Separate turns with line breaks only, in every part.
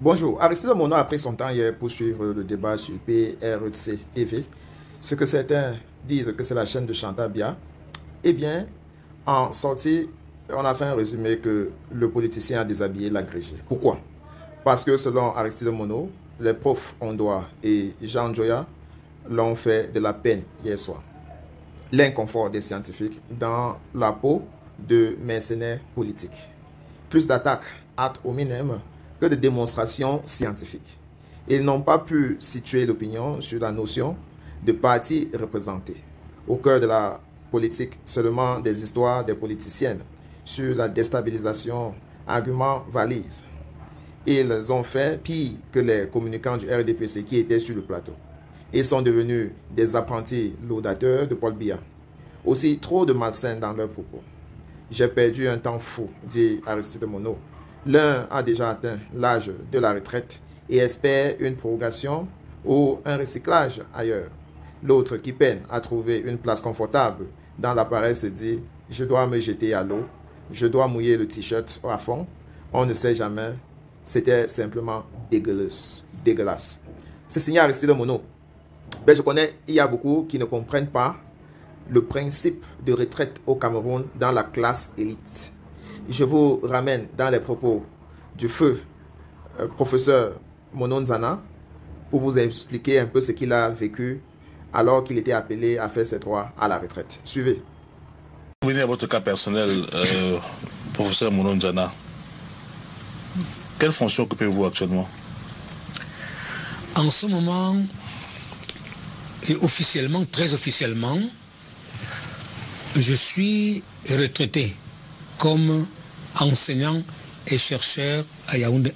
Bonjour, Aristide Mono a pris son temps hier pour suivre le débat sur PRC TV. Ce que certains disent que c'est la chaîne de Chantal Bia. Eh bien, en sortie, on a fait un résumé que le politicien a déshabillé l'agrégé. Pourquoi? Parce que selon Aristide Mono, les profs Ondoa et Jean Joya l'ont fait de la peine hier soir. L'inconfort des scientifiques dans la peau de mercenaires politiques. Plus d'attaques ad hominem que de démonstrations scientifiques. Ils n'ont pas pu situer l'opinion sur la notion de parti représenté. Au cœur de la politique, seulement des histoires des politiciennes sur la déstabilisation, arguments valises. Ils ont fait pire que les communicants du RDPC qui étaient sur le plateau. Ils sont devenus des apprentis laudateurs de Paul Biya. Aussi, trop de malsains dans leurs propos. J'ai perdu un temps fou, dit Aristide Mono. L'un a déjà atteint l'âge de la retraite et espère une prorogation ou un recyclage ailleurs. L'autre qui peine à trouver une place confortable dans l'appareil se dit « Je dois me jeter à l'eau, je dois mouiller le t-shirt à fond, on ne sait jamais. » C'était simplement dégueulasse. C'est signé Aristide Mono. Ben, je connais, il y a beaucoup qui ne comprennent pas le principe de retraite au Cameroun dans la classe élite. Je vous ramène dans les propos du feu professeur Mono Nzana pour vous expliquer un peu ce qu'il a vécu alors qu'il était appelé à faire ses droits à la retraite. Suivez.
Pour venir à votre cas personnel, professeur Mono Nzana, quelle fonction occupez-vous actuellement?
En ce moment, et officiellement, très officiellement, je suis retraité comme enseignant et chercheur à Yaoundé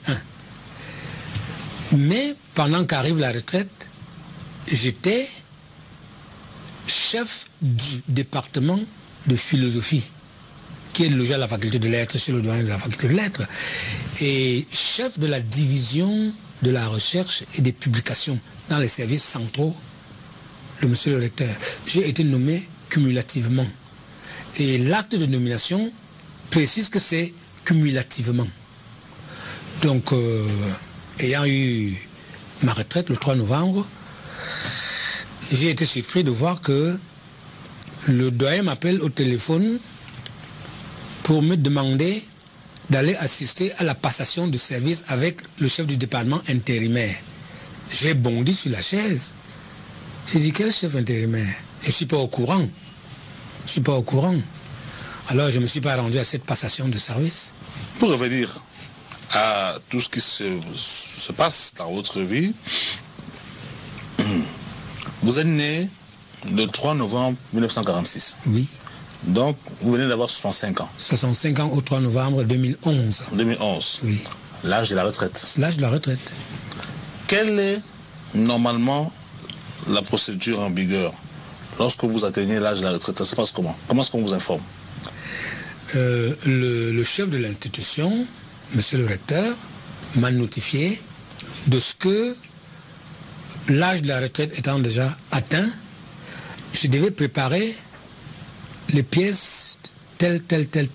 1. Mais pendant qu'arrive la retraite, j'étais chef du département de philosophie, qui est logé à la faculté de lettres, chez le doyen de la faculté de lettres, et chef de la division de la recherche et des publications dans les services centraux de monsieur le recteur. J'ai été nommé cumulativement. Et l'acte de nomination précise que c'est cumulativement. Donc, ayant eu ma retraite le 3 novembre, j'ai été surpris de voir que le doyen m'appelle au téléphone pour me demander d'aller assister à la passation de service avec le chef du département intérimaire. J'ai bondi sur la chaise. J'ai dit, quel chef intérimaire? Je ne suis pas au courant. Je ne suis pas au courant. Alors je ne me suis pas rendu à cette passation de service.
Pour revenir à tout ce qui se passe dans votre vie, vous êtes né le 3 novembre 1946.
Oui.
Donc vous venez d'avoir 65 ans.
65 ans au 3 novembre 2011.
2011.
Oui.
L'âge de la retraite.
L'âge de la retraite.
Quelle est normalement la procédure en vigueur lorsque vous atteignez l'âge de la retraite? Ça se passe comment? Comment est-ce qu'on vous informe?
Le chef de l'institution, monsieur le recteur, m'a notifié de ce que l'âge de la retraite étant déjà atteint, je devais préparer les pièces telles.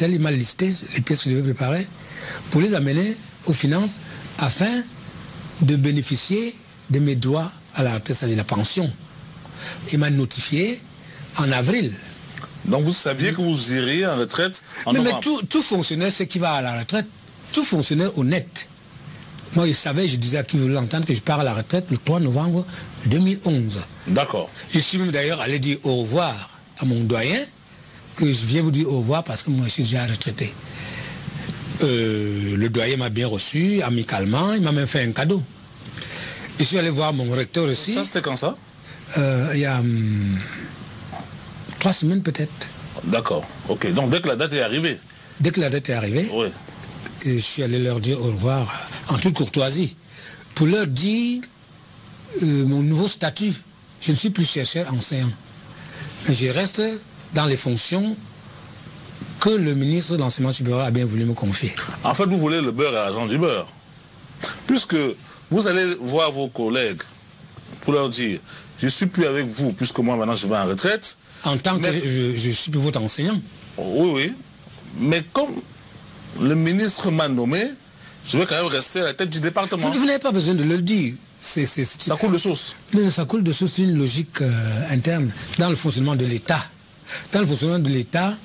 Il m'a listé les pièces que je devais préparer pour les amener aux finances afin de bénéficier de mes droits à la retraite, c'est-à-dire la pension. Il m'a notifié en avril.
Donc vous saviez que vous iriez en retraite en novembre?
Mais tout fonctionnaire, c'est qui va à la retraite, tout fonctionnaire honnête. Moi, je savais, je disais à qui voulait l'entendre que je pars à la retraite le 3 novembre 2011.
D'accord.
Je suis même d'ailleurs allé dire au revoir à mon doyen, que je viens vous dire au revoir parce que moi je suis déjà retraité. Le doyen m'a bien reçu, amicalement, il m'a même fait un cadeau. Je suis allé voir mon recteur aussi.
Ça, c'était quand ça?
Il y a 3 semaines peut-être.
D'accord, ok. Donc dès que la date est arrivée?
Dès que la date est arrivée,
oui.
Je suis allé leur dire au revoir en toute courtoisie. Pour leur dire mon nouveau statut. Je ne suis plus chercheur enseignant. Mais je reste dans les fonctions que le ministre de l'Enseignement supérieur a bien voulu me confier.
En fait, vous voulez le beurre et l'argent du beurre. Puisque vous allez voir vos collègues pour leur dire, je ne suis plus avec vous, puisque moi maintenant je vais en retraite.
En tant que je suis plus votre enseignant.
Oui, oui. Mais comme le ministre m'a nommé, je vais quand même rester à la tête du département.
Vous n'avez pas besoin de le dire.
Ça coule de source.
Non, ça coule de source, c'est une logique interne dans le fonctionnement de l'État. Dans le fonctionnement de l'État,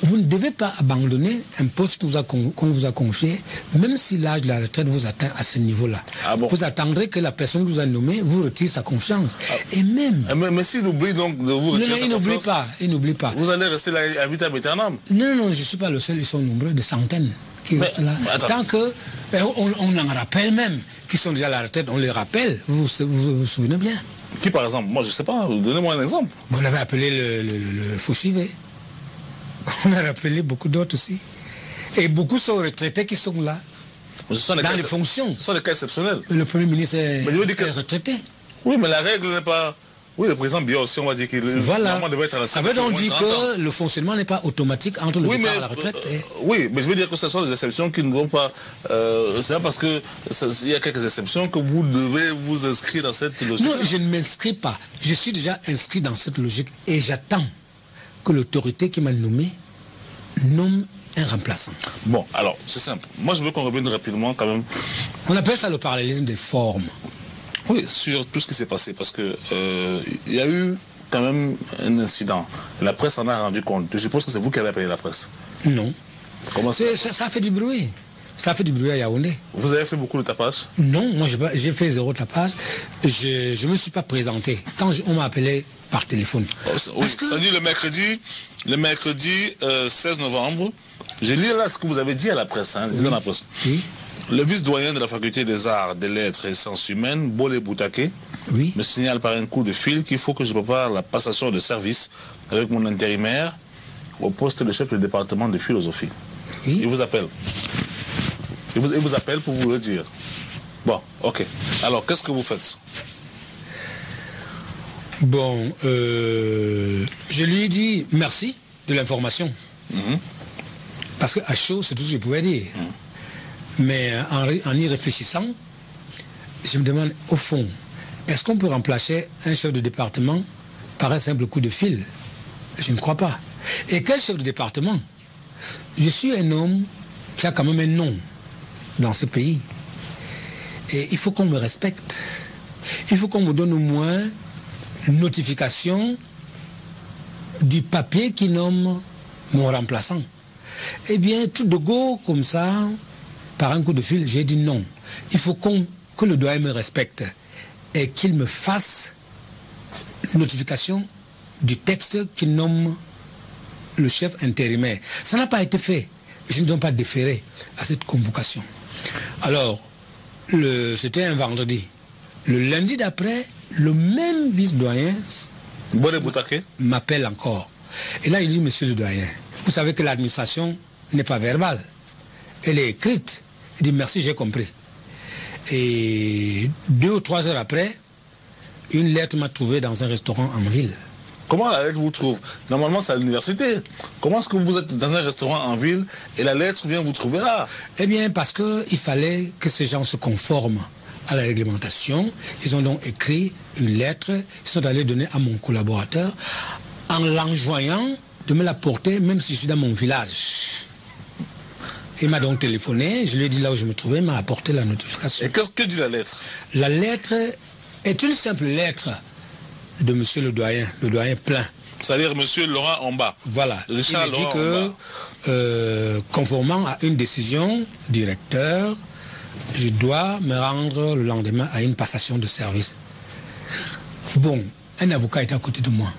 vous ne devez pas abandonner un poste qu'on vous a confié, même si l'âge de la retraite vous atteint à ce niveau-là.
Ah bon?
Vous attendrez que la personne qui vous a nommé vous retire sa confiance. Et même...
Mais s'il oublie donc de vous retirer sa confiance...
Il n'oublie pas.
Vous allez rester là à vitam aeternam.
Non, je ne suis pas le seul, ils sont nombreux, des centaines qui restent là. Tant que... On en rappelle même, qui sont déjà à la retraite, on les rappelle, vous vous souvenez bien.
Qui par exemple? Moi je ne sais pas, donnez-moi un exemple.
On avait appelé le Fouchivé. On a rappelé beaucoup d'autres aussi. Et beaucoup sont retraités qui sont là. Dans les fonctions.
Ce sont des cas exceptionnels.
Le Premier ministre est retraité.
Oui, mais la règle n'est pas... Oui, le président Biya aussi, on va dire qu'il devrait être à la
ça veut donc dire que le fonctionnement n'est pas automatique entre le départ à la retraite.
Oui, mais je veux dire que ce sont des exceptions qui ne vont pas... c'est pas parce qu'il y a quelques exceptions que vous devez vous inscrire dans cette logique.
Non, je ne m'inscris pas. Je suis déjà inscrit dans cette logique et j'attends que l'autorité qui m'a nommé nomme un remplaçant.
Bon, alors, c'est simple. Moi, je veux qu'on revienne rapidement quand même.
On appelle ça le parallélisme des formes.
Oui, sur tout ce qui s'est passé, parce que il y a eu quand même un incident. La presse en a rendu compte. Je suppose que c'est vous qui avez appelé la presse.
Non.
Comment ça?
Ça fait du bruit. Ça fait du bruit à Yaoundé.
Vous avez fait beaucoup de tapage?
Non, moi j'ai fait 0 tapage. Je ne me suis pas présenté. Quand on m'a appelé par téléphone.
Oui, ça dit le mercredi 16 novembre, j'ai lu là ce que vous avez dit à la presse. Hein,
oui.
Dans la presse.
Oui.
Le vice-doyen de la faculté des arts, des lettres et sciences humaines, Bolé Boutake,
oui,
me signale par un coup de fil qu'il faut que je prépare la passation de service avec mon intérimaire au poste de chef du département de philosophie.
Oui.
Il vous appelle. Il vous appelle pour vous le dire. Bon, ok. Alors, qu'est-ce que vous faites?
Bon, je lui ai dit merci de l'information. Parce qu'à chaud, c'est tout ce que je pouvais dire. Mais en y réfléchissant, je me demande, au fond, est-ce qu'on peut remplacer un chef de département par un simple coup de fil? Je ne crois pas. Et quel chef de département? Je suis un homme qui a quand même un nom dans ce pays. Et il faut qu'on me respecte. Il faut qu'on me donne au moins une notification du papier qui nomme mon remplaçant. Eh bien, tout de go, comme ça, par un coup de fil, j'ai dit non. Il faut que le doyen me respecte et qu'il me fasse notification du texte qui nomme le chef intérimaire. Ça n'a pas été fait. Je ne dois pas déférer à cette convocation. Alors, c'était un vendredi. Le lundi d'après, le même vice-doyen m'appelle encore. Et là, il dit, monsieur le doyen, vous savez que l'administration n'est pas verbale. Elle est écrite. Il dit, merci, j'ai compris. Et 2 ou 3 heures après, une lettre m'a trouvé dans un restaurant en ville.
Comment la lettre vous trouve? Normalement, c'est à l'université. Comment est-ce que vous êtes dans un restaurant en ville et la lettre vient vous trouver là?
Eh bien, parce qu'il fallait que ces gens se conforment à la réglementation. Ils ont donc écrit une lettre. Ils sont allés donner à mon collaborateur en l'enjoignant de me la porter, même si je suis dans mon village. Il m'a donc téléphoné, je lui ai dit là où je me trouvais, il m'a apporté la notification.
Et qu'est-ce que dit la lettre? La
lettre est une simple lettre de monsieur le doyen plein.
C'est-à-dire monsieur Laurent Omba.
Voilà.
Richard
il dit que, conformément à une décision du recteur, je dois me rendre le lendemain à une passation de service. Bon, un avocat était à côté de moi.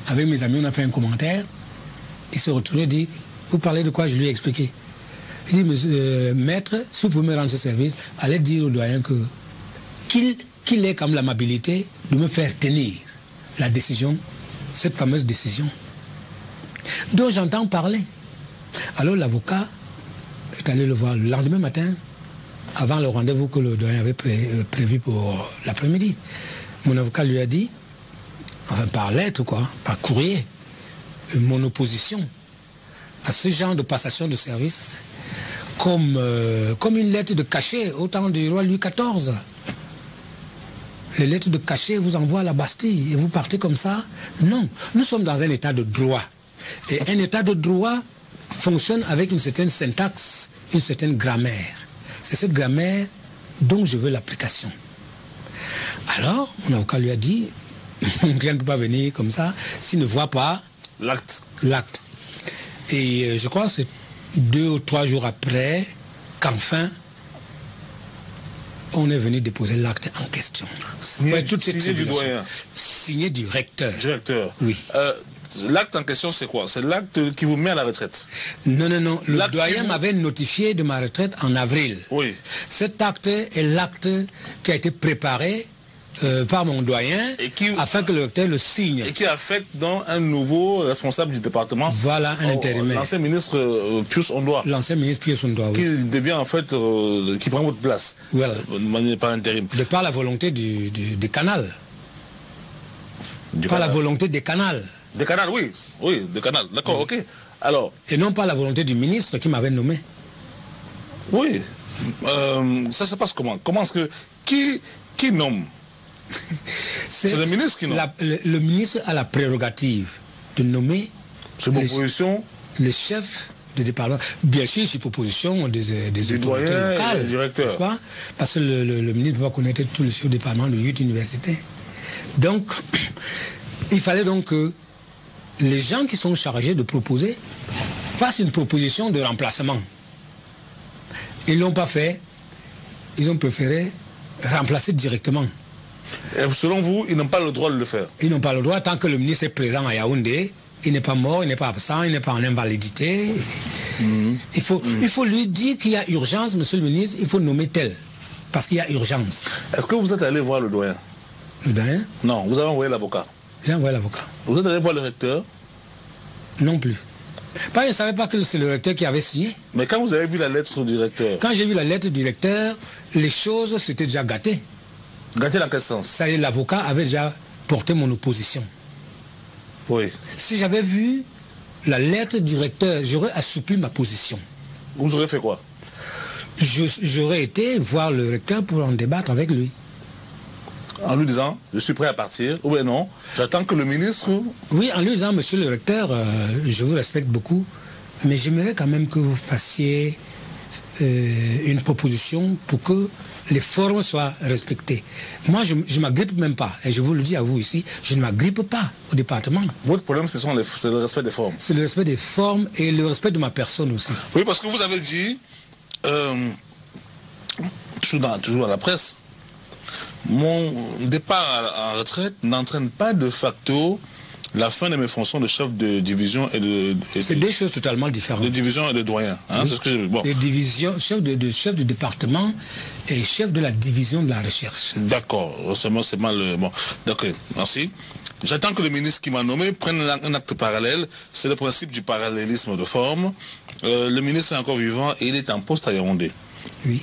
Avec mes amis, on a fait un commentaire. Il se retourne et dit, vous parlez de quoi? Je lui ai expliqué. Il dit, maître, si vous pouvez me rendre ce service, allez dire au doyen qu'il ait comme l'amabilité de me faire tenir la décision, cette fameuse décision dont j'entends parler. Alors l'avocat est allé le voir le lendemain matin, avant le rendez-vous que le doyen avait prévu pour l'après-midi. Mon avocat lui a dit, enfin par lettre quoi, par courrier, mon opposition à ce genre de passation de service comme une lettre de cachet au temps du roi Louis XIV. Les lettres de cachet vous envoient à la Bastille et vous partez comme ça. Non, nous sommes dans un état de droit. Et un état de droit fonctionne avec une certaine syntaxe, une certaine grammaire. c'est cette grammaire dont je veux l'application. Alors, mon avocat lui a dit, mon client ne peut pas venir comme ça s'il ne voit pas
l'acte.
Et je crois que c'est 2 ou 3 jours après qu'enfin, on est venu déposer l'acte en question.
Signé du doyen.
Signé du recteur.
Directeur.
Oui.
L'acte en question, c'est quoi? C'est l'acte qui vous met à la retraite?
Non. Le doyen m'avait notifié de ma retraite en avril.
Oui.
Cet acte est l'acte qui a été préparé par mon doyen afin que le recteur le signe.
Et qui affecte donc un nouveau responsable du département.
Voilà, un intérimaire.
L'ancien ministre Pius Ondoa.
L'ancien ministre Pius Ondoa, oui.
Qui devient en fait, qui prend votre place.
Voilà.
De manière par intérim.
De par la volonté du canal. La volonté des canals.
Des canals, oui, des canals, d'accord, ok. Alors. Et
non pas la volonté du ministre qui m'avait nommé.
Oui. Ça se passe comment? Comment est-ce que. Qui nomme? C'est le ministre qui nomme.
Le ministre a la prérogative de nommer les chefs de département. Bien sûr, c'est proposition des autorités locales. N'est-ce pas? Parce que le ministre ne peut pas connaître tous les chefs de département de 8 universités. Donc, il fallait donc que les gens qui sont chargés de proposer fassent une proposition de remplacement. Ils ne l'ont pas fait. Ils ont préféré remplacer directement.
Et selon vous, ils n'ont pas le droit de le faire?
Ils n'ont pas le droit tant que le ministre est présent à Yaoundé. Il n'est pas mort, il n'est pas absent, il n'est pas en invalidité. Il faut lui dire qu'il y a urgence, monsieur le ministre, il faut nommer tel. Parce qu'il y a urgence.
Est-ce que vous êtes allé voir le doyen?
Le doyen?
Non, vous avez envoyé l'avocat.
J'ai envoyé l'avocat.
Vous êtes allé voir le recteur?
Non plus. Je ne savais pas que c'est le recteur qui avait signé.
Mais quand vous avez vu la lettre du recteur?
Quand j'ai vu la lettre du recteur, les choses s'étaient déjà gâtées.
Gâtées dans quel sens?
Ça y est, l'avocat avait déjà porté mon opposition.
Oui.
Si j'avais vu la lettre du recteur, j'aurais assoupli ma position.
Vous aurez fait quoi?
J'aurais été voir le recteur pour en débattre avec lui.
En lui disant, je suis prêt à partir, ou bien non, j'attends que le ministre...
Oui, en lui disant, monsieur le recteur, je vous respecte beaucoup, mais j'aimerais quand même que vous fassiez une proposition pour que les formes soient respectées. Moi, je ne m'agrippe même pas, et je vous le dis à vous ici, je ne m'agrippe pas au département.
Votre problème, c'est le respect des formes? C'est
le respect des formes et le respect de ma personne aussi.
Oui, parce que vous avez dit, toujours dans la presse, mon départ en retraite n'entraîne pas de facto la fin de mes fonctions de chef de division et
c'est deux choses totalement différentes.
De division et de doyen. Hein, oui. C'est ce que bon.
Les divisions, chef de département et chef de la division de la recherche.
D'accord. C'est mal. Bon. D'accord. Merci. J'attends que le ministre qui m'a nommé prenne un acte parallèle. C'est le principe du parallélisme de forme. Le ministre est encore vivant et il est en poste à Yaoundé.
Oui.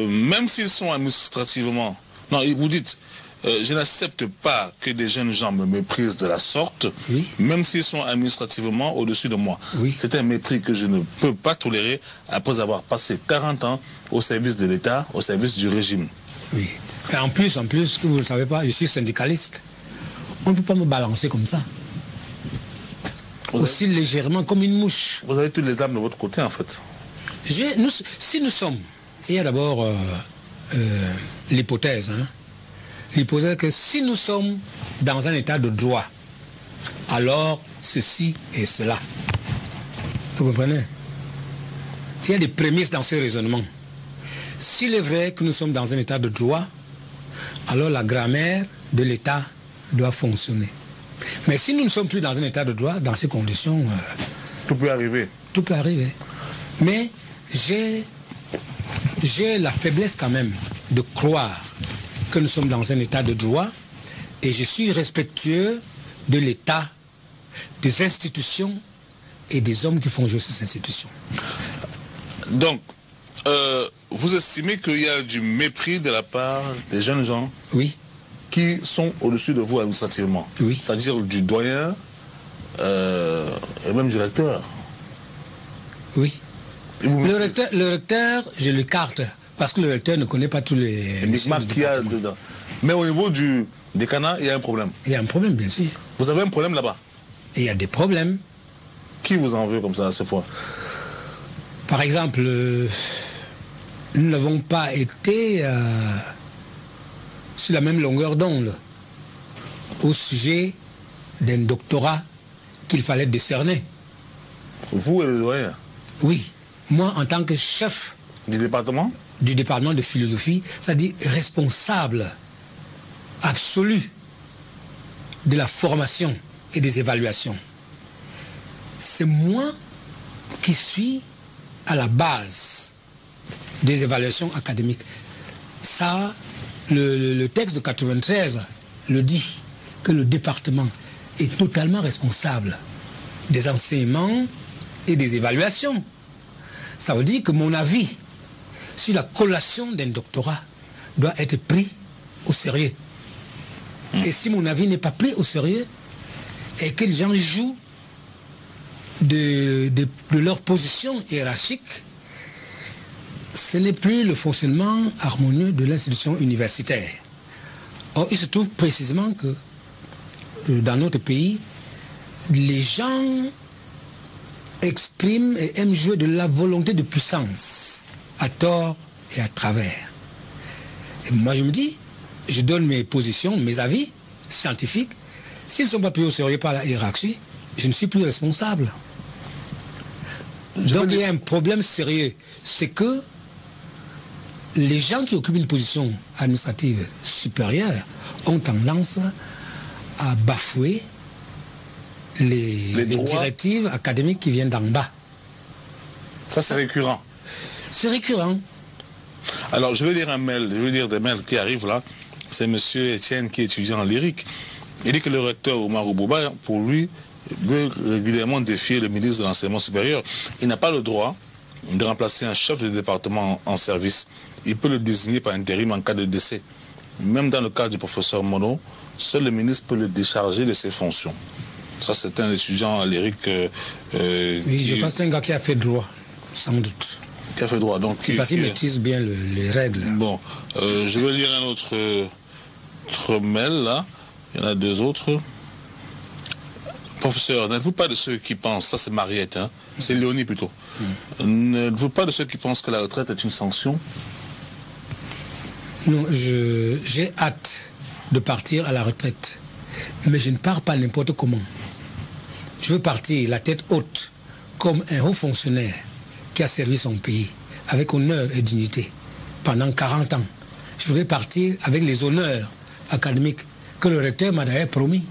Même s'ils sont administrativement... Non, vous dites, je n'accepte pas que des jeunes gens me méprisent de la sorte,
oui.
Même s'ils sont administrativement au-dessus de moi.
Oui.
C'est un mépris que je ne peux pas tolérer après avoir passé 40 ans au service de l'État, au service du régime.
Oui. Et en plus, que vous ne le savez pas, je suis syndicaliste. On ne peut pas me balancer comme ça. Aussi légèrement comme une mouche.
Vous avez toutes les armes de votre côté, en fait.
Si nous sommes, il y a d'abord l'hypothèse, hein, l'hypothèse que si nous sommes dans un état de droit, alors ceci et cela. Vous comprenez? Il y a des prémices dans ce raisonnement. S'il est vrai que nous sommes dans un état de droit, alors la grammaire de l'État doit fonctionner. Mais si nous ne sommes plus dans un état de droit, dans ces conditions...
tout peut arriver.
Tout peut arriver. Mais j'ai la faiblesse quand même de croire que nous sommes dans un état de droit et je suis respectueux de l'État, des institutions et des hommes qui font jouer ces institutions.
Donc, vous estimez qu'il y a du mépris de la part des jeunes gens?
Oui.
Qui sont au-dessus de vous administrativement?
Oui.
C'est-à-dire du doyen et même du recteur?
Oui. Le recteur, je l'écarte, parce que le recteur ne connaît pas tous les
micmacs qu'il y a dedans. Mais au niveau du décanat, il y a un problème.
Il y a un problème, bien sûr.
Vous avez un problème là-bas?
Il y a des problèmes.
Qui vous en veut comme ça à ce point?
Par exemple, nous n'avons pas été sur la même longueur d'onde au sujet d'un doctorat qu'il fallait décerner.
Vous et le doyen?
Oui, moi en tant que chef
du département
de philosophie, c'est-à-dire responsable absolu de la formation et des évaluations. C'est moi qui suis à la base des évaluations académiques. Ça, le texte de 93 le dit, que le département est totalement responsable des enseignements et des évaluations. Ça veut dire que mon avis sur la collation d'un doctorat doit être pris au sérieux. Et si mon avis n'est pas pris au sérieux et que les gens jouent de leur position hiérarchique, ce n'est plus le fonctionnement harmonieux de l'institution universitaire. Or, il se trouve précisément que dans notre pays, les gens expriment et aiment jouer de la volonté de puissance, à tort et à travers. Et moi, je me dis, je donne mes positions, mes avis scientifiques. S'ils ne sont pas pris au sérieux par la hiérarchie, je ne suis plus responsable. Donc il y a un problème sérieux. C'est que les gens qui occupent une position administrative supérieure ont tendance à bafouer les directives académiques qui viennent d'en bas.
Ça, c'est récurrent.
C'est récurrent.
Alors, je vais lire des mails qui arrivent là. C'est M. Etienne qui est étudiant en lyrique. Il dit que le recteur Omar Oubouba, pour lui, veut régulièrement défier le ministre de l'Enseignement supérieur. Il n'a pas le droit de remplacer un chef de département en service. Il peut le désigner par intérim en cas de décès. Même dans le cas du professeur Mono, seul le ministre peut le décharger de ses fonctions. Ça, c'est un étudiant en lyrique.
Oui, je pense que c'est un gars qui a fait droit, sans doute.
Qui a fait droit, donc.
Parce qu'il maîtrise bien les règles.
Bon, je vais lire un autre mail là. Il y en a deux autres. Professeur, n'êtes-vous pas de ceux qui pensent, ça c'est Mariette, hein, c'est Léonie plutôt, n'êtes-vous pas de ceux qui pensent que la retraite est une sanction?
Non, j'ai hâte de partir à la retraite, mais je ne pars pas n'importe comment. Je veux partir la tête haute, comme un haut fonctionnaire qui a servi son pays, avec honneur et dignité, pendant 40 ans. Je voudrais partir avec les honneurs académiques que le recteur m'a d'ailleurs promis.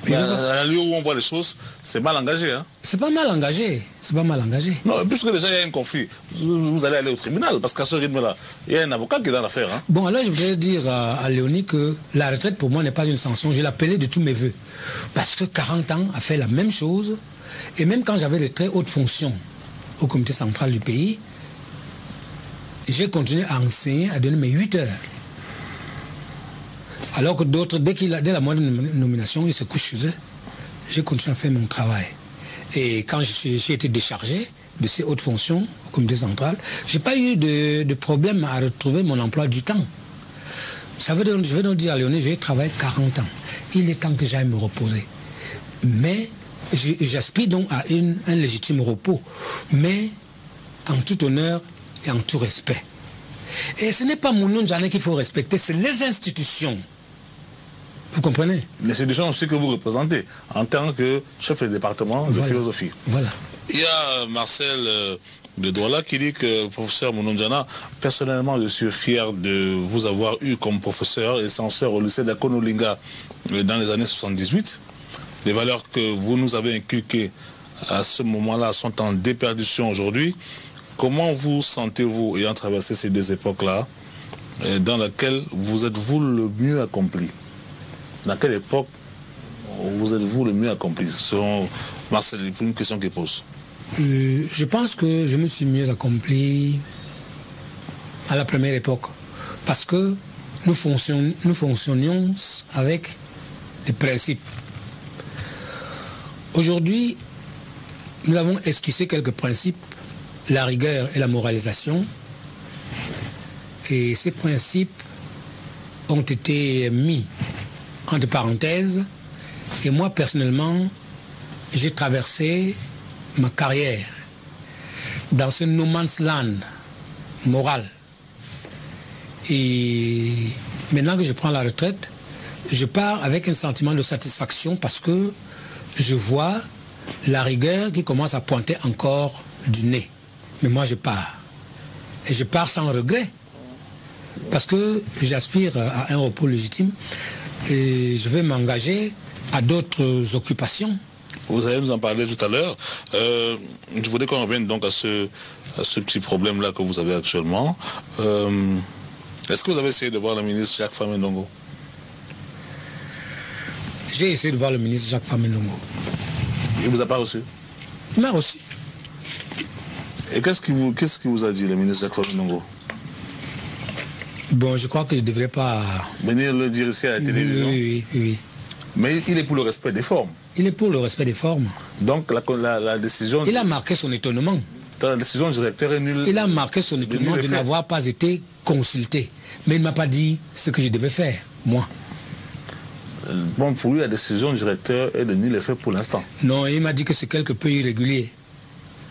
Mais à lieu où on voit les choses, c'est mal engagé. Hein?
C'est pas mal engagé. C'est pas mal engagé.
Non, puisque déjà il y a un conflit, vous allez aller au tribunal, parce qu'à ce rythme-là, il y a un avocat qui est dans l'affaire. Hein?
Bon, alors je voudrais dire à Léonie que la retraite pour moi n'est pas une sanction. Je l'appelais de tous mes voeux. Parce que 40 ans a fait la même chose. Et même quand j'avais de très hautes fonctions au comité central du pays, j'ai continué à enseigner, à donner mes 8 heures. Alors que d'autres, dès la moindre nomination, ils se couchent chez eux. J'ai continué à faire mon travail. Et quand j'ai été déchargé de ces hautes fonctions au comité central, je n'ai pas eu de problème à retrouver mon emploi du temps. Je vais donc dire à Léonie, j'ai travaillé 40 ans. Il est temps que j'aille me reposer. Mais j'aspire donc à un légitime repos, mais en tout honneur et en tout respect. Et ce n'est pas mon nom qu'il faut respecter, c'est les institutions. Vous comprenez?
L'institution aussi que vous représentez en tant que chef de département de philosophie.
Voilà.
Il y a Marcel de Douala qui dit que professeur Mononjana, personnellement je suis fier de vous avoir eu comme professeur et censeur au lycée d'Akonolinga dans les années 78. Les valeurs que vous nous avez inculquées à ce moment-là sont en déperdition aujourd'hui. Comment vous sentez-vous ayant traversé ces deux époques-là, dans laquelle vous êtes-vous le mieux accompli? Dans quelle époque vous êtes-vous le mieux accompli? Selon Marcel, une question qu'il pose.
Je pense que je me suis mieux accompli à la première époque. Parce que nous fonctionnions avec des principes. Aujourd'hui, nous avons esquissé quelques principes, la rigueur et la moralisation. Et ces principes ont été mis entre parenthèses. Et moi, personnellement, j'ai traversé ma carrière dans ce no man's land morale. Et maintenant que je prends la retraite, je pars avec un sentiment de satisfaction parce que je vois la rigueur qui commence à pointer encore du nez. Mais moi, je pars. Et je pars sans regret. Parce que j'aspire à un repos légitime et je vais m'engager à d'autres occupations.
Vous allez nous en parler tout à l'heure. Je voudrais qu'on revienne donc à ce petit problème-là que vous avez actuellement. Est-ce que vous avez essayé de voir le ministre Jacques Famé Ndongo?
J'ai essayé de voir le ministre Jacques Famé Ndongo.
Il ne vous a pas reçu?
Il m'a reçu.
Et qu'est-ce qu'il vous a dit, le ministre Jacques Famé Ndongo?
Bon, je crois que je ne devrais pas...
venir le dire ici à la télévision?
Oui.
Mais il est pour le respect des formes.
Il est pour le respect des formes.
Donc la décision...
Il a marqué son étonnement.
La décision du directeur est nulle.
Il a marqué son étonnement de n'avoir pas été consulté. Mais il ne m'a pas dit ce que je devais faire, moi.
Bon, pour lui, la décision du directeur est de nul effet pour l'instant.
Non, il m'a dit que c'est quelque peu irrégulier.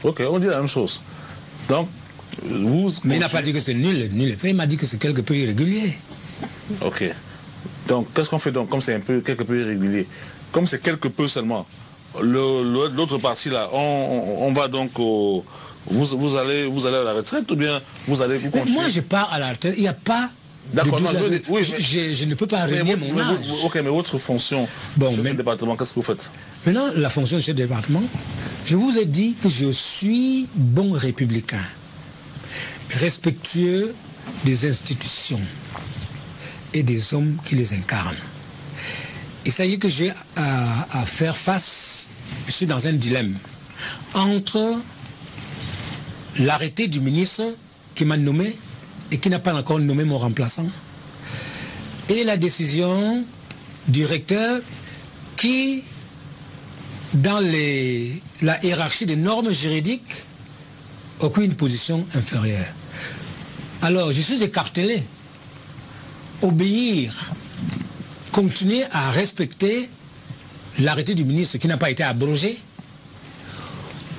Ok, on dit la même chose. Donc, vous...
Mais il n'a pas dit que c'est nul effet, il m'a dit que c'est quelque peu irrégulier.
Ok. Donc, qu'est-ce qu'on fait donc, comme c'est un peu quelque peu irrégulier? Comme c'est quelque peu seulement, l'autre partie là, on va donc au... Vous allez à la retraite ou bien vous allez vous continuer?
Moi, je pars à la retraite, il n'y a pas...
D'accord, oui,
je ne peux pas renier mon âge.
Ok, mais votre fonction, chef de département, qu'est-ce que vous faites? Maintenant,
la fonction de chef de département, je vous ai dit que je suis bon républicain, respectueux des institutions et des hommes qui les incarnent. Il s'agit que j'ai à faire face, je suis dans un dilemme, entre l'arrêté du ministre qui m'a nommé et qui n'a pas encore nommé mon remplaçant, et la décision du recteur qui, dans la hiérarchie des normes juridiques, occupe une position inférieure. Alors, je suis écartelé. Obéir, continuer à respecter l'arrêté du ministre qui n'a pas été abrogé,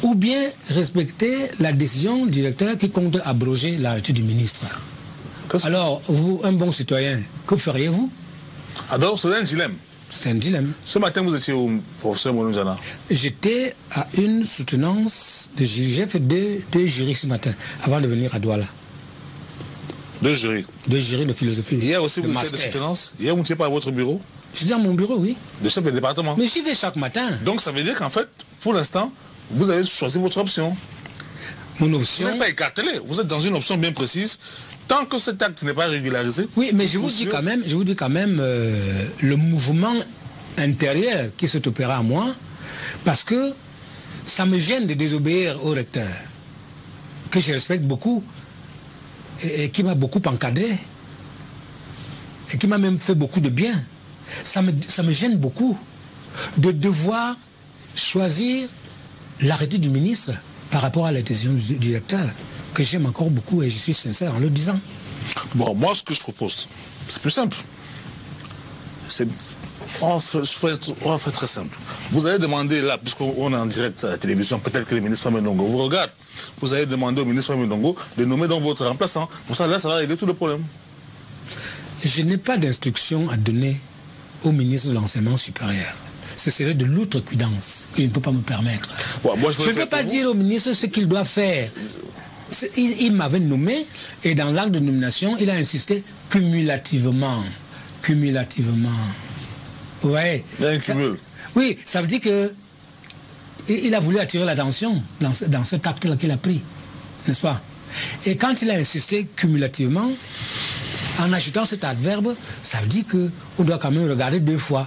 ou bien respecter la décision du directeur qui compte abroger l'arrêté du ministre. Alors, vous, un bon citoyen, que feriez-vous?
Alors, c'est un dilemme.
C'est un dilemme.
Ce matin, vous étiez au professeur Moulounjana?
J'étais à une soutenance de jury. J'ai fait deux jurys ce matin, avant de venir à Douala.
Deux jurys?
Deux jurys de philosophie.
Hier aussi, vous étiez de soutenance? Hier, vous n'étiez pas à votre bureau?
Je dis à mon bureau, oui.
De chef de département?
Mais j'y vais chaque matin.
Donc, ça veut dire qu'en fait, pour l'instant, vous avez choisi votre option.
Mon option...
Vous n'êtes pas écartelé. Vous êtes dans une option bien précise. Tant que cet acte n'est pas régularisé...
Oui, mais je vous dis quand même, le mouvement intérieur qui s'est opéré à moi, parce que ça me gêne de désobéir au recteur, que je respecte beaucoup, et qui m'a beaucoup encadré, et qui m'a même fait beaucoup de bien. Ça me gêne beaucoup de devoir choisir l'arrêté du ministre par rapport à la décision du directeur, que j'aime encore beaucoup et je suis sincère en le disant.
Bon, moi, ce que je propose, c'est plus simple. On va faire très simple. Vous allez demander, là, puisqu'on est en direct à la télévision, peut-être que le ministre Famé Ndongo vous regarde, vous allez demander au ministre Famé Ndongo de nommer donc votre remplaçant. Pour ça, là, ça va régler tout le problème.
Je n'ai pas d'instruction à donner au ministre de l'enseignement supérieur. Ce serait de l'outrecuidance que je ne peux pas me permettre. Ouais, moi, je ne peux pas dire au ministre ce qu'il doit faire. Il m'avait nommé et dans l'acte de nomination, il a insisté cumulativement. Cumulativement. Vous voyez? Oui, ça veut dire que il a voulu attirer l'attention dans cet acte-là qu'il a pris. N'est-ce pas? Et quand il a insisté cumulativement, en ajoutant cet adverbe, ça veut dire qu'on doit quand même regarder deux fois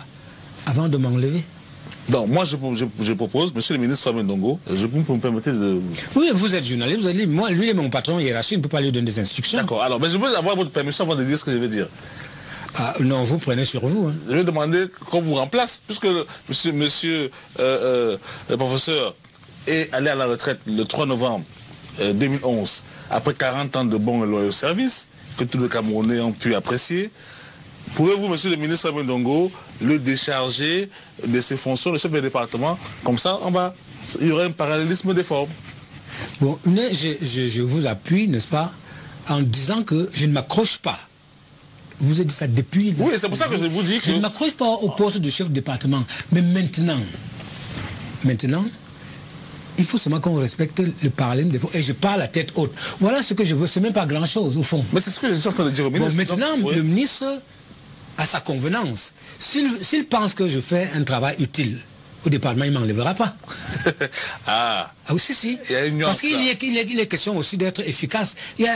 avant de m'enlever.
Donc, moi, je propose, monsieur le ministre Famé Ndongo, je peux me permettre de...
Oui, vous êtes journaliste, vous allez dire, moi, lui, il est mon patron hiérarchique, il ne peut pas lui donner des instructions.
D'accord, alors, mais je veux avoir votre permission avant de dire ce que je vais dire.
Ah, non, vous prenez sur vous. Hein.
Je vais demander qu'on vous remplace, puisque monsieur le professeur est allé à la retraite le 3 novembre 2011, après 40 ans de bons et loyaux services, que tous les Camerounais ont pu apprécier. Pouvez-vous, monsieur le ministre Famé Ndongo, le décharger de ses fonctions de chef de département? Comme ça, il y aurait un parallélisme des formes.
Bon, je vous appuie, n'est-ce pas, en disant que je ne m'accroche pas. Vous avez dit ça depuis...
Oui, c'est pour ça que je vous dis que...
Je ne m'accroche pas au poste de chef de département. Mais maintenant, il faut seulement qu'on respecte le parallèle des fonds. Et je parle à tête haute. Voilà ce que je veux. Ce n'est même pas grand-chose, au fond.
Mais c'est ce que je suis en train de dire au ministre.
Bon, maintenant, le ministre a sa convenance. S'il pense que je fais un travail utile au département, il ne m'enlèvera pas.
Ah
oui, si.
Il y a une nuance.
Parce qu'il est question aussi d'être efficace. Il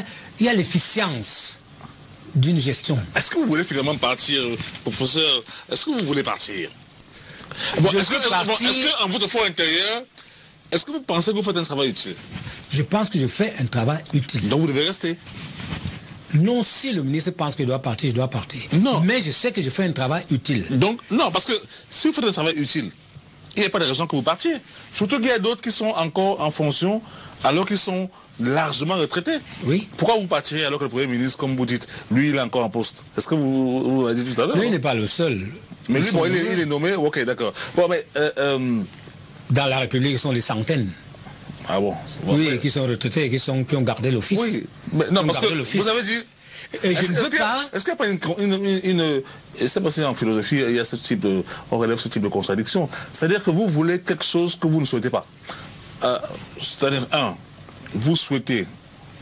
y a l'efficience d'une gestion.
Est-ce que vous voulez finalement partir, professeur? Est-ce que vous voulez partir? Bon, est-ce qu'en votre fort intérieur, est-ce que vous pensez que vous faites un travail utile?
Je pense que je fais un travail utile.
Donc vous devez rester?
Non, si le ministre pense que je dois partir, je dois partir.
Non.
Mais je sais que je fais un travail utile.
Donc, non, parce que si vous faites un travail utile, il n'y a pas de raison que vous partiez. Surtout qu'il y a d'autres qui sont encore en fonction alors qu'ils sont largement retraités.
Oui.
Pourquoi vous partirez alors que le Premier ministre, comme vous dites, lui, il est encore en poste? Est-ce que vous l'avez dit tout à l'heure?
Non, il n'est pas le seul.
Mais lui, bon, il est nommé, ok, d'accord. Bon, mais...
dans la République, ils sont des centaines.
Ah bon?
Oui, après... qui sont retraités, qui ont gardé l'office.
Oui, mais non, parce que vous avez dit...
Et je ne veux pas...
Est-ce qu'il n'y a pas une c'est parce qu'en philosophie, il y a ce type de... On relève ce type de contradiction. C'est-à-dire que vous voulez quelque chose que vous ne souhaitez pas. C'est-à-dire, vous souhaitez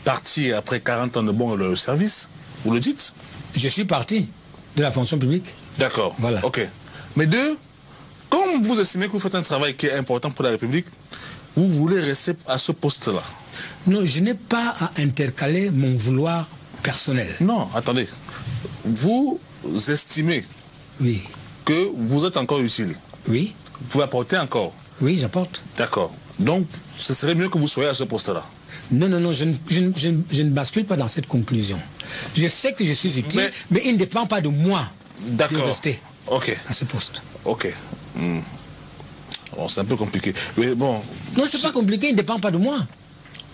partir après 40 ans de bon service, vous le dites?
Je suis parti de la fonction publique.
D'accord,
voilà.
Ok. Mais deux, comme vous estimez que vous faites un travail qui est important pour la République, vous voulez rester à ce poste-là?
Non, je n'ai pas à intercaler mon vouloir personnel.
Non, attendez. Vous estimez que vous êtes encore utile?
Oui.
Vous pouvez apporter encore?
Oui, j'apporte.
D'accord. Donc, ce serait mieux que vous soyez à ce poste-là?
Non, je ne bascule pas dans cette conclusion. Je sais que je suis utile, mais il ne dépend pas de moi de rester à ce poste.
Ok. Bon, c'est un peu compliqué. Mais bon...
Non, c'est pas compliqué, il ne dépend pas de moi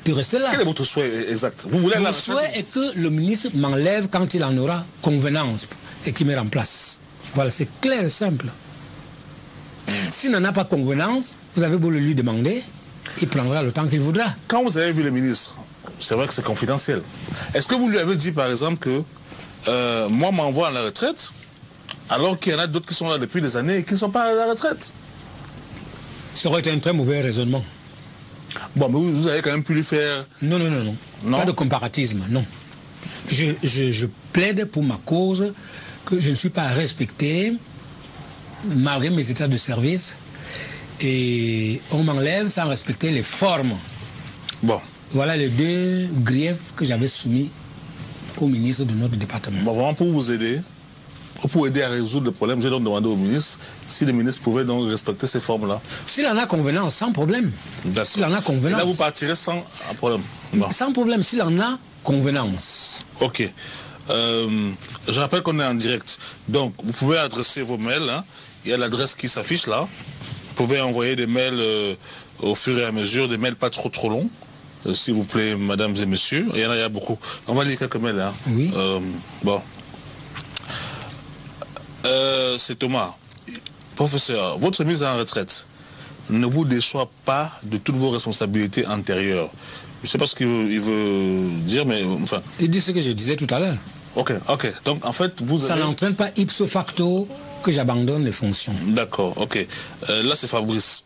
de rester là.
Quel est votre souhait exact? Vous voulez
Mon souhait est que le ministre m'enlève quand il en aura convenance et qu'il me remplace. Voilà, c'est clair et simple. S'il n'en a pas convenance, vous avez beau le lui demander, il prendra le temps qu'il voudra.
Quand vous avez vu le ministre, c'est vrai que c'est confidentiel. Est-ce que vous lui avez dit, par exemple, que moi m'envoie à la retraite, alors qu'il y en a d'autres qui sont là depuis des années et qui ne sont pas à la retraite?
Ça aurait été un très mauvais raisonnement.
Bon, mais vous avez quand même pu lui faire...
Non. Pas de comparatisme, non. Je plaide pour ma cause, que je ne suis pas respecté, malgré mes états de service, et on m'enlève sans respecter les formes.
Bon.
Voilà les deux griefs que j'avais soumis au ministre de notre département.
Bon, vraiment pour vous aider, pour aider à résoudre le problème, j'ai donc demandé au ministre si le ministre pouvait donc respecter ces formes-là.
S'il en a convenance, sans problème. S'il en a convenance.
Et là, vous partirez sans problème.
Bon. Sans problème, s'il en a convenance.
Ok. Je rappelle qu'on est en direct. Donc, vous pouvez adresser vos mails. Hein. Il y a l'adresse qui s'affiche là. Vous pouvez envoyer des mails au fur et à mesure, des mails pas trop longs. S'il vous plaît, mesdames et messieurs. Il y en a beaucoup. On va lire quelques mails. Hein.
Oui.
Bon. C'est Thomas. Professeur, votre mise en retraite ne vous déchoit pas de toutes vos responsabilités antérieures. Je ne sais pas ce qu'il veut dire, mais enfin...
Il dit ce que je disais tout à l'heure.
Ok. Donc, en fait,
ça n'entraîne pas ipso facto que j'abandonne les fonctions.
D'accord, ok. Là, c'est Fabrice.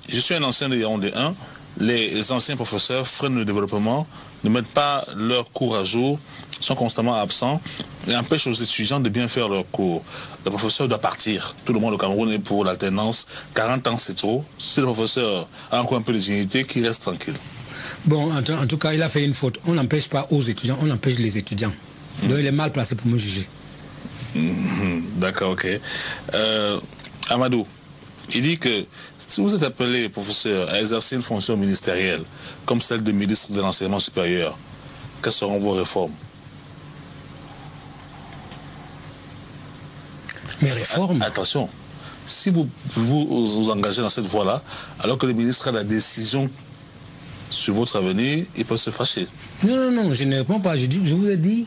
Je suis un ancien de Yaoundé 1. Les anciens professeurs freinent le développement, ne mettent pas leurs cours à jour, sont constamment absents et empêchent aux étudiants de bien faire leurs cours. Le professeur doit partir. Tout le monde au Cameroun est pour l'alternance. 40 ans, c'est trop. Si le professeur a encore un peu de dignité, qu'il reste tranquille.
Bon, en tout cas, il a fait une faute. On n'empêche pas aux étudiants, on empêche les étudiants. Donc il est mal placé pour me juger.
D'accord, ok. Amadou, il dit que si vous êtes appelé, professeur, à exercer une fonction ministérielle, comme celle de ministre de l'enseignement supérieur, quelles seront vos réformes?
Mes réformes?
Attention, si vous vous engagez dans cette voie-là, alors que le ministre a la décision sur votre avenir, il peut se fâcher.
Non, je ne réponds pas. Je vous ai dit,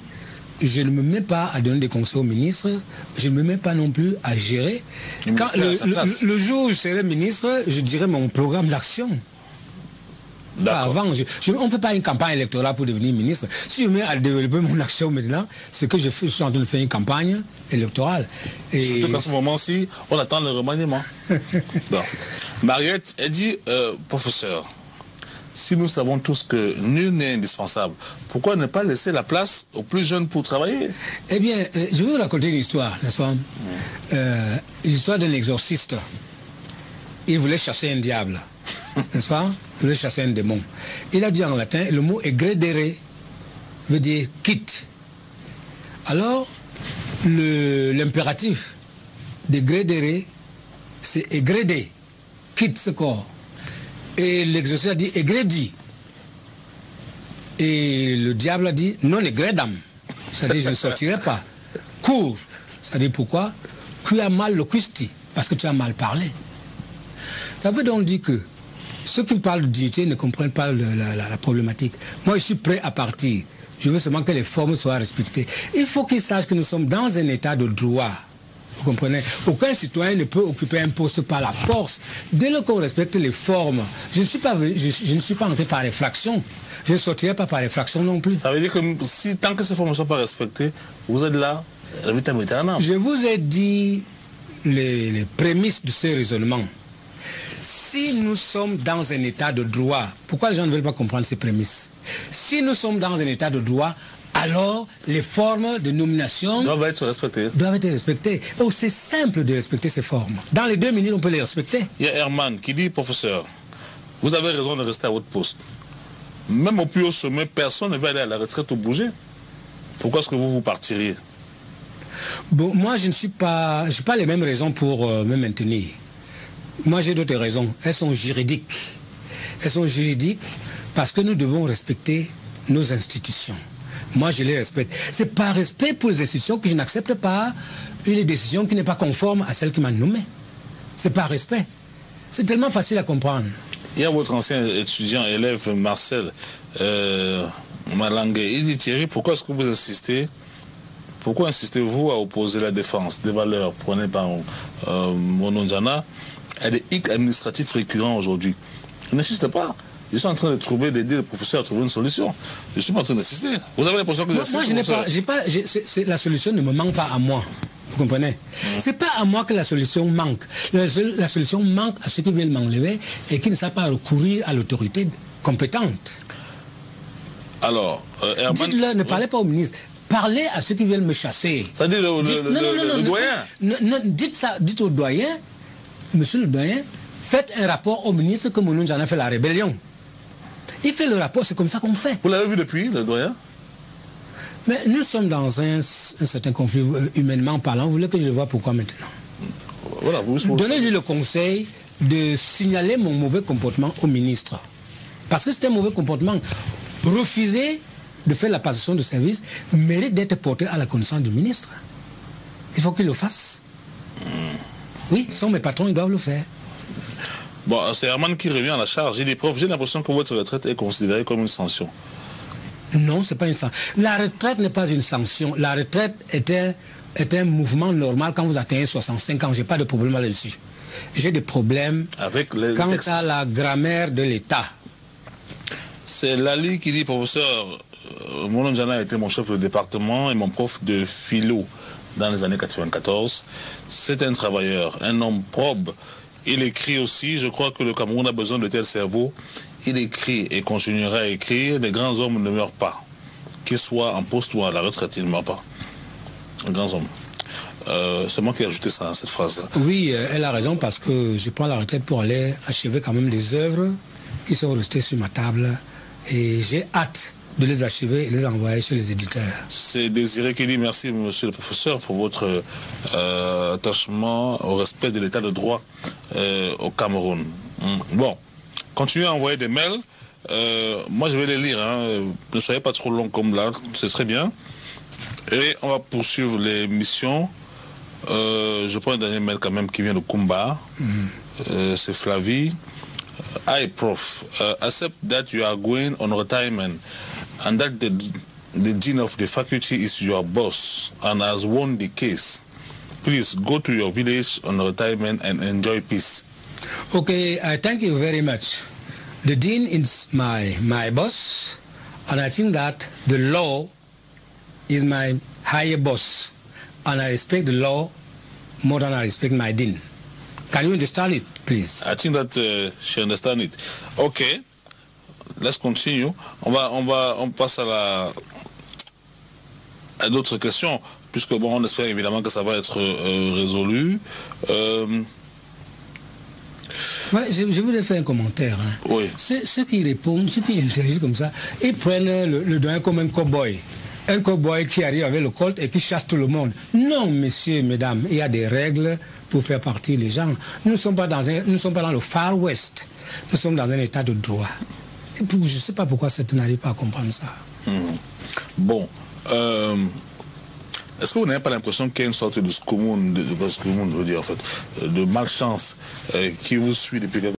je ne me mets pas à donner des conseils au ministre, je ne me mets pas non plus à gérer. Quand le jour où je serai ministre, je dirai mon programme d'action. Avant, on ne fait pas une campagne électorale pour devenir ministre. Si je mets à développer mon action maintenant, c'est que je suis en train de faire une campagne électorale.
Et surtout qu'en ce moment-ci, on attend le remaniement. Bon. Mariette, elle dit, professeur, si nous savons tous que nul n'est indispensable, pourquoi ne pas laisser la place aux plus jeunes pour travailler?
Eh bien, je vais vous raconter une histoire, n'est-ce pas? L'histoire d'un exorciste. Il voulait chasser un diable, n'est-ce pas? Il voulait chasser un démon. Il a dit en latin, le mot egredere veut dire quitte. Alors, l'impératif d'egredere, c'est egreder, quitte ce corps. Et l'exorciste a dit egredi. Et le diable a dit non egredam. C'est-à-dire je ne sortirai pas. Cours. C'est-à-dire pourquoi? Tu as mal locusti, parce que tu as mal parlé. Ça veut donc dire que ceux qui me parlent de dignité ne comprennent pas la problématique. Moi, je suis prêt à partir. Je veux seulement que les formes soient respectées. Il faut qu'ils sachent que nous sommes dans un état de droit. Vous comprenez? Aucun citoyen ne peut occuper un poste par la force. Dès lors qu'on respecte les formes, je ne suis pas entré par effraction. Je ne sortirai pas par effraction non plus.
Ça veut dire que si, tant que ces formes ne sont pas respectées, vous êtes là, la vitam aeternam.
Je vous ai dit les prémices de ce raisonnement. Si nous sommes dans un état de droit, pourquoi les gens ne veulent pas comprendre ces prémices? Si nous sommes dans un état de droit, alors les formes de nomination
doivent être respectées.
Oh, c'est simple de respecter ces formes. Dans les 2 minutes, on peut les respecter.
Il y a Herman qui dit, professeur, vous avez raison de rester à votre poste. Même au plus haut sommet, personne ne va aller à la retraite ou bouger. Pourquoi est-ce que vous partiriez?
Bon, moi, je n'ai pas les mêmes raisons pour me maintenir. Moi, j'ai d'autres raisons. Elles sont juridiques. Elles sont juridiques parce que nous devons respecter nos institutions. Moi, je les respecte. C'est par respect pour les institutions que je n'accepte pas une décision qui n'est pas conforme à celle qui m'a nommé. C'est par respect. C'est tellement facile à comprendre.
Il y a votre ancien étudiant, élève Marcel Malangue. Il dit, Thierry, pourquoi est-ce que vous insistez? Pourquoi insistez-vous à opposer la défense des valeurs prônées par Mononjana à des hic administratifs récurrents aujourd'hui? Je n'insiste pas. Je suis en train d'aider le professeur à trouver une solution. Je ne suis pas en train d'insister. Vous avez l'impression que
la solution ne me manque pas à moi. Vous comprenez? C'est pas à moi que la solution manque. La solution manque à ceux qui veulent m'enlever et qui ne savent pas recourir à l'autorité compétente.
Alors, Herman...
Dites-le, ne parlez pas au ministre. Parlez à ceux qui veulent me chasser.
C'est-à-dire le doyen.
Dites au doyen, monsieur le doyen, faites un rapport au ministre que Mononjana a fait la rébellion. Il fait le rapport, c'est comme ça qu'on fait.
Vous l'avez vu depuis, le doyen?
Mais nous sommes dans un certain conflit, humainement parlant. Vous voulez que je le vois pourquoi maintenant?
Voilà,
donnez-lui le conseil de signaler mon mauvais comportement au ministre. Parce que c'est un mauvais comportement. Refuser de faire la passation de service mérite d'être porté à la connaissance du ministre. Il faut qu'il le fasse. Oui, ce sont mes patrons, ils doivent le faire.
Bon, c'est Herman qui revient à la charge. Il dit, prof, j'ai l'impression que votre retraite est considérée comme une sanction.
Non, ce n'est pas une sanction. La retraite n'est pas une sanction. La retraite est un mouvement normal quand vous atteignez 65 ans. Je n'ai pas de problème là-dessus. J'ai des problèmes
avec les
quant
textes.
À la grammaire de l'État.
C'est Lali qui dit, professeur, Mononjana a été mon chef de département et mon prof de philo dans les années 94. C'est un travailleur, un homme probe. Il écrit aussi, je crois que le Cameroun a besoin de tel cerveau. Il écrit et continuera à écrire. Les grands hommes ne meurent pas. Qu'ils soient en poste ou à la retraite, ils ne meurent pas. Les grands hommes. C'est moi qui ai ajouté ça, cette phrase-là.
Oui, elle a raison parce que je prends la retraite pour aller achever quand même des œuvres qui sont restées sur ma table. Et j'ai hâte de les achever et les envoyer chez les éditeurs.
C'est Désiré qui dit merci, monsieur le professeur, pour votre attachement au respect de l'état de droit au Cameroun. Bon, continuez à envoyer des mails. Moi, je vais les lire. Ne soyez pas trop long comme là, c'est très bien. Et on va poursuivre l'émission. Je prends un dernier mail quand même qui vient de Kumba. C'est Flavie. Hi, Prof. Accept that you are going on retirement and that the dean of the faculty is your boss and has won the case. Please go to your village on retirement and enjoy peace.
Okay, I thank you very much. The dean is my boss, and I think that the law is my higher boss, and I respect the law more than I respect my dean. Can you understand it, please?
I think that she understands it. Okay, let's continue. On passe à d'autres questions, puisque bon, on espère évidemment que ça va être résolu.
Ouais, je voulais faire un commentaire. Hein.
Oui.
Ceux qui répondent, ceux qui interagissent comme ça, ils prennent le doyen comme un cow-boy. Un cow-boy qui arrive avec le colt et qui chasse tout le monde. Non, messieurs, mesdames, il y a des règles pour faire partir les gens. Nous ne sommes pas dans le Far West. Nous sommes dans un état de droit. Et puis, je ne sais pas pourquoi certains n'arrivent pas à comprendre ça.
Bon. Est-ce que vous n'avez pas l'impression qu'il y a une sorte de scoumoun, de malchance qui vous suit depuis quelques